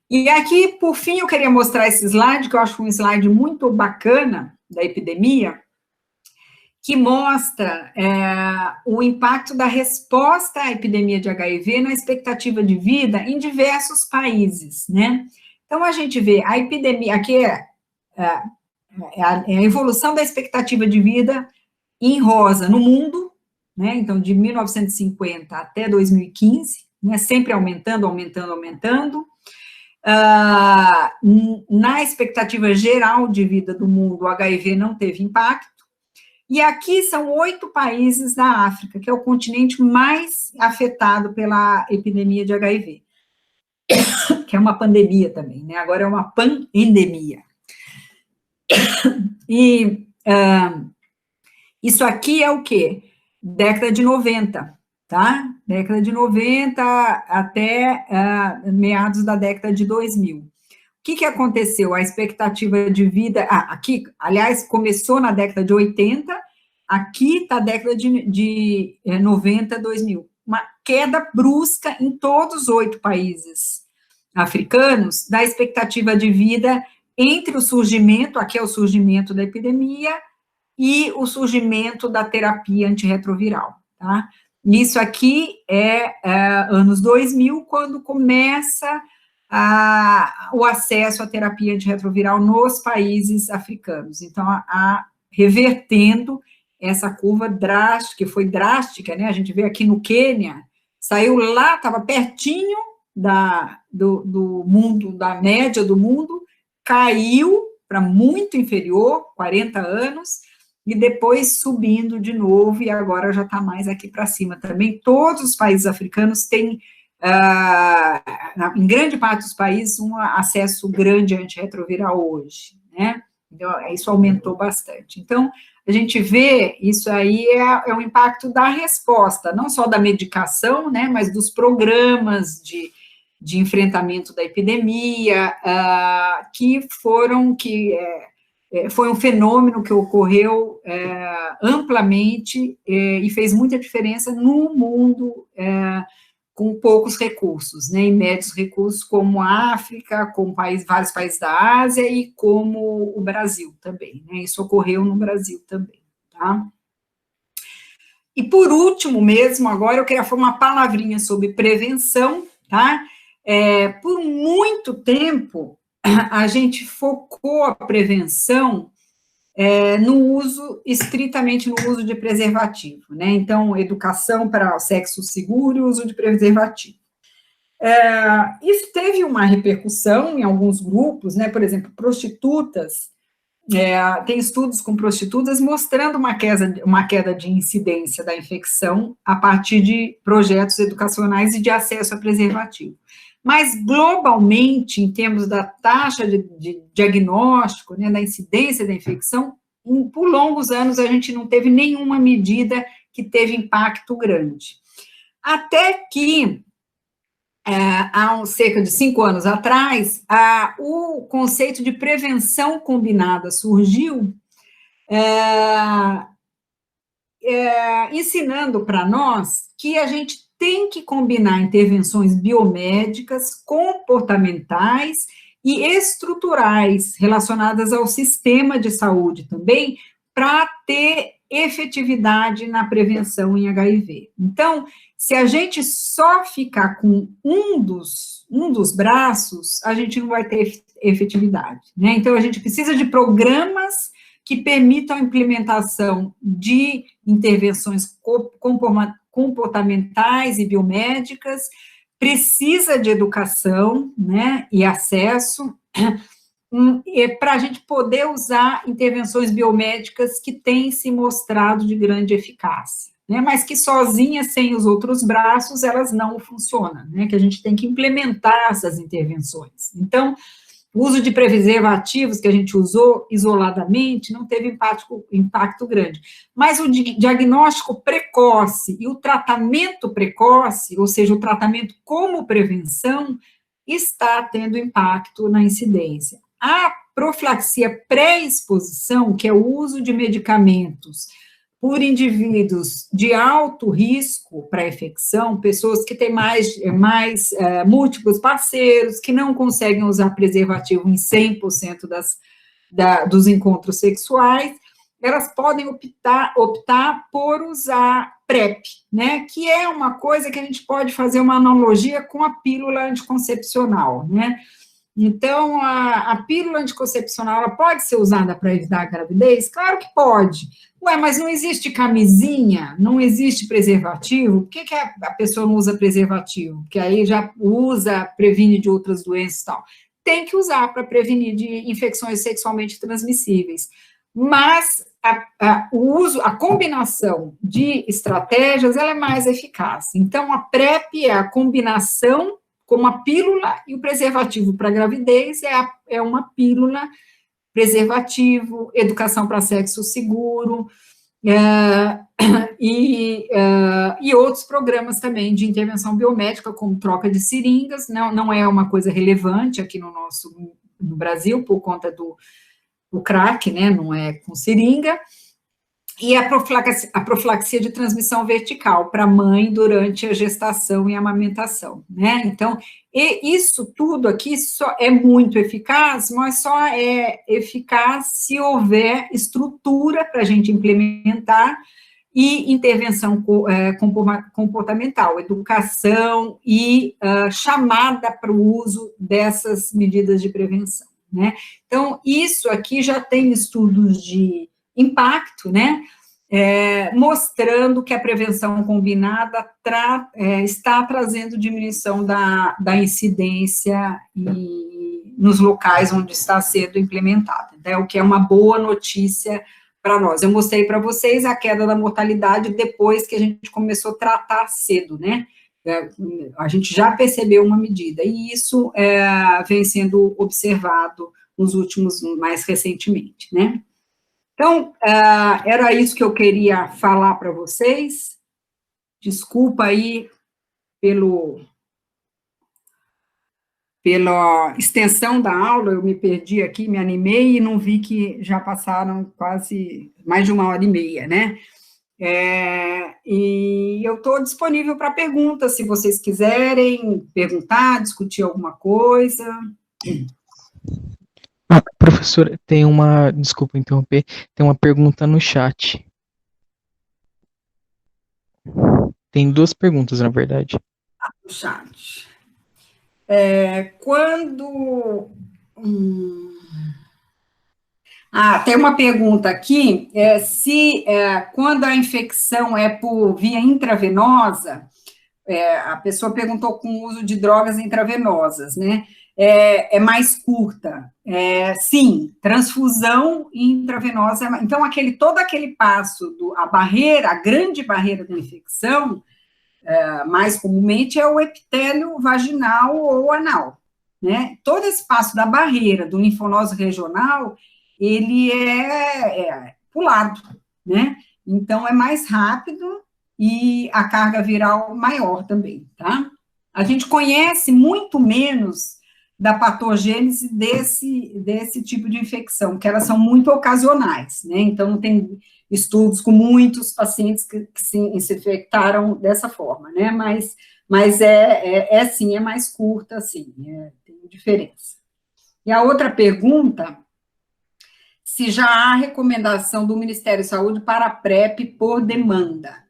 E aqui, por fim, eu queria mostrar esse slide, que eu acho um slide muito bacana da epidemia, que mostra o impacto da resposta à epidemia de HIV na expectativa de vida em diversos países, né? Então, a gente vê a epidemia, aqui é a evolução da expectativa de vida em rosa no mundo, né? Então, de 1950 até 2015, né? Sempre aumentando, aumentando, aumentando. Na expectativa geral de vida do mundo, o HIV não teve impacto. E aqui são 8 países da África, que é o continente mais afetado pela epidemia de HIV, que é uma pandemia também, né? Agora é uma pandemia. E isso aqui é o quê? Década de 90, tá? Década de 90 até meados da década de 2000. O que aconteceu? A expectativa de vida... aqui, aliás, começou na década de 80, aqui está a década de 90, 2000. Uma queda brusca em todos os 8 países africanos da expectativa de vida entre o surgimento, aqui é o surgimento da epidemia, e o surgimento da terapia antirretroviral, tá? Isso aqui é anos 2000, quando começa o acesso à terapia antirretroviral nos países africanos. Então, revertendo essa curva drástica, que foi drástica, né? A gente vê aqui no Quênia, saiu lá, estava pertinho do mundo, da média do mundo, caiu para muito inferior, 40 anos, e depois subindo de novo, e agora já está mais aqui para cima também. Todos os países africanos têm, em grande parte dos países, um acesso grande a antirretroviral hoje, né? Então, isso aumentou bastante. Então, a gente vê, isso aí é o impacto da resposta, não só da medicação, né, mas dos programas de enfrentamento da epidemia, foi um fenômeno que ocorreu amplamente e fez muita diferença no mundo com poucos recursos, né, e médios recursos, como a África, como vários países da Ásia e como o Brasil também, né, isso ocorreu no Brasil também, tá? E por último mesmo, agora eu queria falar uma palavrinha sobre prevenção, tá? Por muito tempo, a gente focou a prevenção estritamente no uso de preservativo, né? Então, educação para o sexo seguro e uso de preservativo. Isso teve uma repercussão em alguns grupos, né? Por exemplo, prostitutas, tem estudos com prostitutas mostrando uma queda de incidência da infecção a partir de projetos educacionais e de acesso a preservativo. Mas, globalmente, em termos da taxa de diagnóstico, né, da incidência da infecção, por longos anos a gente não teve nenhuma medida que teve impacto grande. Até que, há cerca de 5 anos atrás, o conceito de prevenção combinada surgiu, ensinando para nós que a gente tem que combinar intervenções biomédicas, comportamentais e estruturais relacionadas ao sistema de saúde também, para ter efetividade na prevenção em HIV. Então, se a gente só ficar com um dos braços, a gente não vai ter efetividade, né? Então, a gente precisa de programas que permitam a implementação de intervenções comportamentais e biomédicas, precisa de educação, né, e acesso, para a gente poder usar intervenções biomédicas que têm se mostrado de grande eficácia, né, mas que sozinhas, sem os outros braços, elas não funcionam, né, que a gente tem que implementar essas intervenções. Então, o uso de preservativos que a gente usou isoladamente não teve impacto grande. Mas o diagnóstico precoce e o tratamento precoce, ou seja, o tratamento como prevenção, está tendo impacto na incidência. A profilaxia pré-exposição, que é o uso de medicamentos por indivíduos de alto risco para infecção, pessoas que têm múltiplos parceiros, que não conseguem usar preservativo em 100% dos encontros sexuais, elas podem optar por usar PrEP, né, que é uma coisa que a gente pode fazer uma analogia com a pílula anticoncepcional, né. Então, a pílula anticoncepcional, ela pode ser usada para evitar a gravidez? Claro que pode. Ué, mas não existe camisinha, não existe preservativo? Por que a pessoa não usa preservativo? Porque aí já previne de outras doenças e tal. Tem que usar para prevenir de infecções sexualmente transmissíveis. Mas a combinação de estratégias, ela é mais eficaz. Então, a PrEP é a combinação, como a pílula e o preservativo para gravidez é uma pílula, preservativo, educação para sexo seguro, e outros programas também de intervenção biomédica, como troca de seringas, não é uma coisa relevante aqui no Brasil, por conta do crack, né, não é com seringa, e a profilaxia de transmissão vertical para a mãe durante a gestação e a amamentação, né? Então, isso tudo aqui só é muito eficaz, mas só é eficaz se houver estrutura para a gente implementar e intervenção comportamental, educação e chamada para o uso dessas medidas de prevenção, né? Então, isso aqui já tem estudos de impacto, né, mostrando que a prevenção combinada está trazendo diminuição da incidência nos locais onde está sendo implementada, né, o que é uma boa notícia para nós. Eu mostrei para vocês a queda da mortalidade depois que a gente começou a tratar cedo, né, a gente já percebeu uma medida, e isso vem sendo observado nos últimos, mais recentemente, né. Então, era isso que eu queria falar para vocês. Desculpa aí pela extensão da aula, eu me perdi aqui, me animei e não vi que já passaram quase mais de 1h30, né? E eu estou disponível para perguntas, se vocês quiserem perguntar, discutir alguma coisa. Professora, desculpa interromper, tem uma pergunta no chat. Tem 2 perguntas, na verdade. No chat. Tem uma pergunta aqui, quando a infecção é por via intravenosa, a pessoa perguntou com o uso de drogas intravenosas, né? É mais curta. Sim, transfusão intravenosa. Então, todo aquele passo, a grande barreira da infecção, mais comumente, é o epitélio vaginal ou anal, né? Todo esse passo da barreira do linfonodo regional, ele é pulado, né? Então, é mais rápido e a carga viral maior também, tá? A gente conhece muito menos da patogênese desse tipo de infecção, que elas são muito ocasionais, né? Então, não tem estudos com muitos pacientes que se infectaram dessa forma, né? Mas sim, é mais curta, sim, tem diferença. E a outra pergunta, se já há recomendação do Ministério da Saúde para a PrEP por demanda.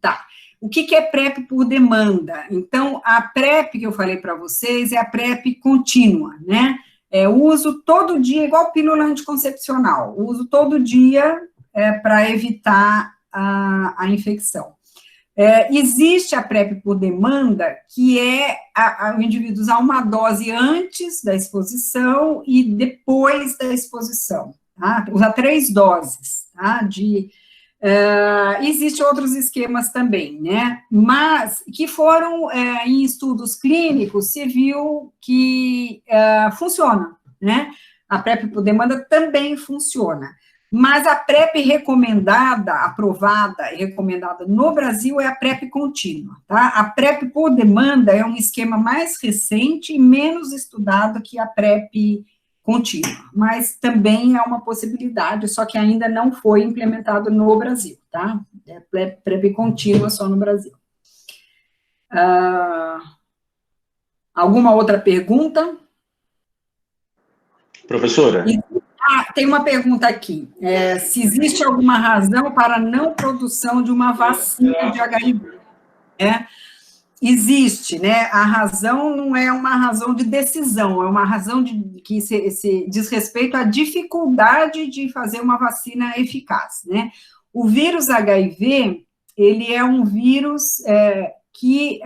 Tá. O que é PrEP por demanda? Então, a PrEP que eu falei para vocês é a PrEP contínua, né? Uso todo dia, igual pílula anticoncepcional, uso todo dia para evitar a infecção. Existe a PrEP por demanda, que é o indivíduo usar uma dose antes da exposição e depois da exposição, tá? Usar 3 doses, tá? Existem outros esquemas também, né? Mas que foram, em estudos clínicos, se viu que funciona, né? A PrEP por demanda também funciona. Mas a PrEP recomendada, aprovada e recomendada no Brasil é a PrEP contínua, tá? A PrEP por demanda é um esquema mais recente e menos estudado que a PrEP contínua, mas também é uma possibilidade, só que ainda não foi implementado no Brasil, tá? É PrEP contínua só no Brasil. Alguma outra pergunta? Professora? Tem uma pergunta aqui. Se existe alguma razão para a não produção de uma vacina de HIV? Existe, né? A razão não é uma razão de decisão, é uma razão que se diz respeito à dificuldade de fazer uma vacina eficaz, né? O vírus HIV, ele é um vírus que,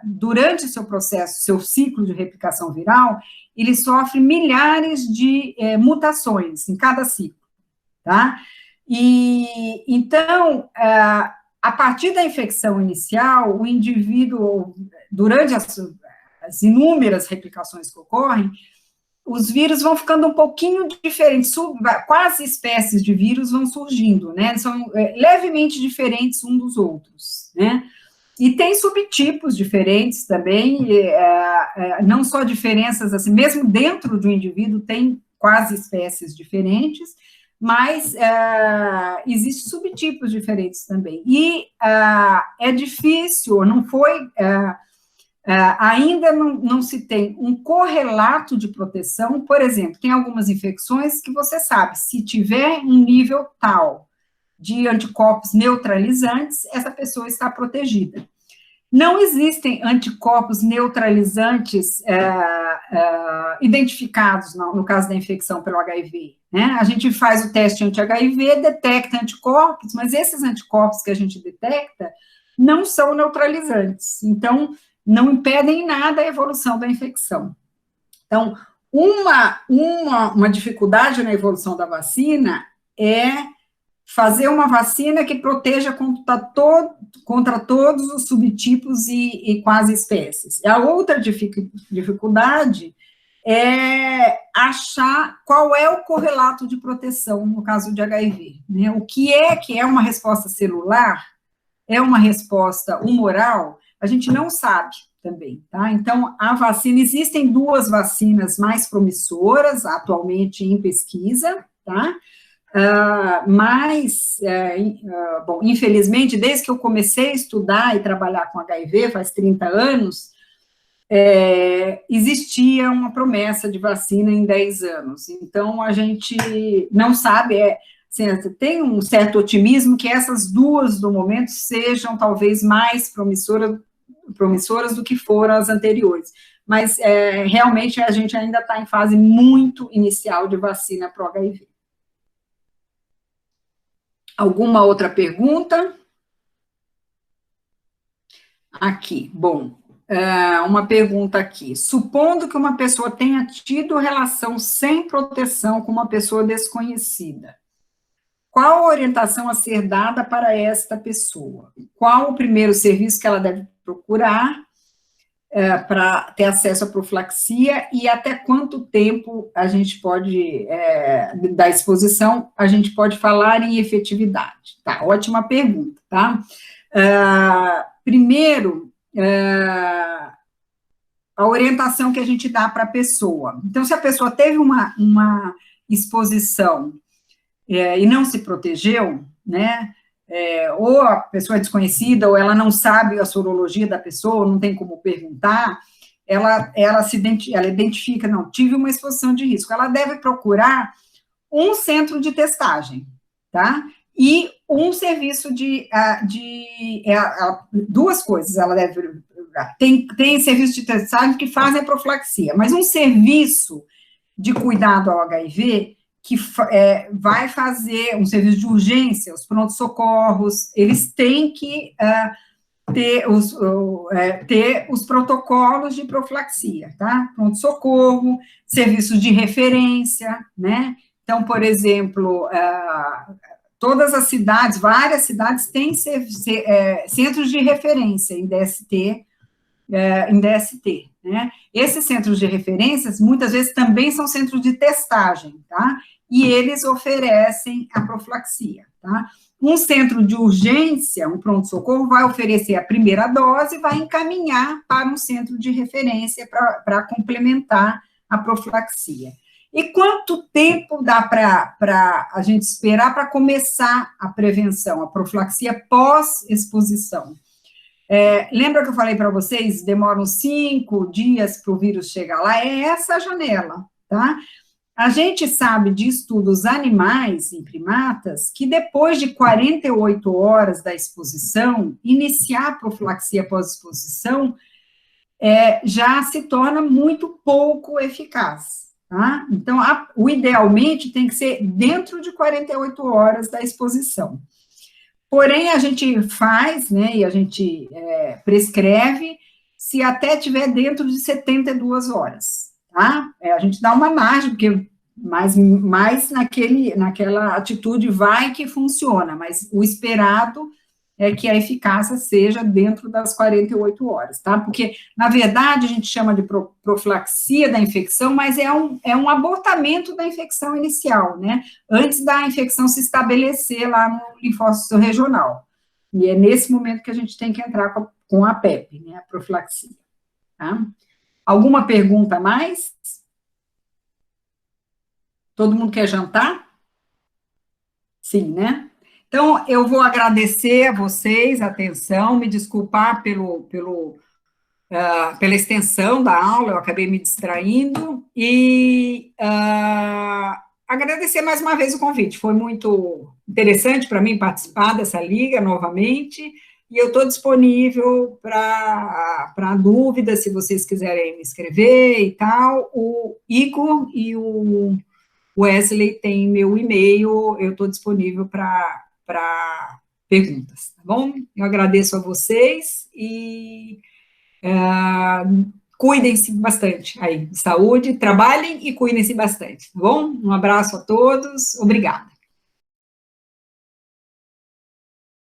durante seu processo, seu ciclo de replicação viral, ele sofre milhares de mutações em cada ciclo, tá? E, então, a partir da infecção inicial, o indivíduo, durante as inúmeras replicações que ocorrem, os vírus vão ficando um pouquinho diferentes, quase espécies de vírus vão surgindo, né? São levemente diferentes uns dos outros, né? E tem subtipos diferentes também, não só diferenças, assim, mesmo dentro do indivíduo tem quase espécies diferentes, mas existem subtipos diferentes também. E é difícil, não foi, ainda não se tem um correlato de proteção. Por exemplo, tem algumas infecções que você sabe, se tiver um nível tal de anticorpos neutralizantes, essa pessoa está protegida. Não existem anticorpos neutralizantes identificados no caso da infecção pelo HIV, né? A gente faz o teste anti-HIV, detecta anticorpos, mas esses anticorpos que a gente detecta não são neutralizantes, então não impedem em nada a evolução da infecção. Então, uma dificuldade na evolução da vacina é fazer uma vacina que proteja contra todos os subtipos e quase espécies. A outra dificuldade é achar qual é o correlato de proteção no caso de HIV, né? O que é uma resposta celular, é uma resposta humoral, a gente não sabe também, tá? Então, a vacina, existem 2 vacinas mais promissoras atualmente em pesquisa, tá? Bom, infelizmente, desde que eu comecei a estudar e trabalhar com HIV, faz 30 anos, existia uma promessa de vacina em 10 anos, então a gente não sabe, assim, tem um certo otimismo que essas 2 do momento sejam talvez mais promissoras do que foram as anteriores, mas realmente a gente ainda está em fase muito inicial de vacina para o HIV. Alguma outra pergunta? Aqui, bom, uma pergunta aqui. Supondo que uma pessoa tenha tido relação sem proteção com uma pessoa desconhecida, qual a orientação a ser dada para esta pessoa? Qual o primeiro serviço que ela deve procurar para ter acesso à profilaxia e até quanto tempo a gente pode, da exposição, a gente pode falar em efetividade? Tá, ótima pergunta, tá? Primeiro, a orientação que a gente dá para a pessoa. Então, se a pessoa teve uma exposição e não se protegeu, né? Ou a pessoa é desconhecida, ou ela não sabe a sorologia da pessoa, não tem como perguntar, ela identifica, não, tive uma exposição de risco, ela deve procurar um centro de testagem, tá? E um serviço duas coisas, ela deve, tem serviço de testagem que fazem a profilaxia, mas um serviço de cuidado ao HIV que vai fazer um serviço de urgência, os prontos-socorros, eles têm que ter os protocolos de profilaxia, tá? Pronto-socorro, serviços de referência, né? Então, por exemplo, todas as cidades, várias cidades têm centros de referência em DST, né? Esses centros de referências, muitas vezes, também são centros de testagem, tá? E eles oferecem a profilaxia, tá? Um centro de urgência, um pronto-socorro, vai oferecer a primeira dose e vai encaminhar para um centro de referência para complementar a profilaxia. E quanto tempo dá para a gente esperar para começar a prevenção, a profilaxia pós-exposição? Lembra que eu falei para vocês, demoram 5 dias para o vírus chegar lá? É essa a janela, tá? A gente sabe de estudos animais em primatas que depois de 48 horas da exposição, iniciar a profilaxia pós-exposição já se torna muito pouco eficaz, tá? Então, o idealmente tem que ser dentro de 48 horas da exposição. Porém, a gente faz, né, e a gente prescreve se até tiver dentro de 72 horas, tá? A gente dá uma margem, porque mais naquela atitude vai que funciona, mas o esperado é que a eficácia seja dentro das 48 horas, tá? Porque, na verdade, a gente chama de profilaxia da infecção, mas é um abortamento da infecção inicial, né? Antes da infecção se estabelecer lá no linfócito regional. E é nesse momento que a gente tem que entrar com a PEP, né? A profilaxia, tá? Alguma pergunta a mais? Todo mundo quer jantar? Sim, né? Então, eu vou agradecer a vocês a atenção, me desculpar pela extensão da aula, eu acabei me distraindo, e agradecer mais uma vez o convite. Foi muito interessante para mim participar dessa liga novamente, e eu estou disponível para dúvidas, se vocês quiserem me escrever e tal. O Igor e o Wesley tem meu e-mail, eu estou disponível para perguntas, tá bom? Eu agradeço a vocês e cuidem-se bastante aí, de saúde, trabalhem e cuidem-se bastante, tá bom? Um abraço a todos, obrigada.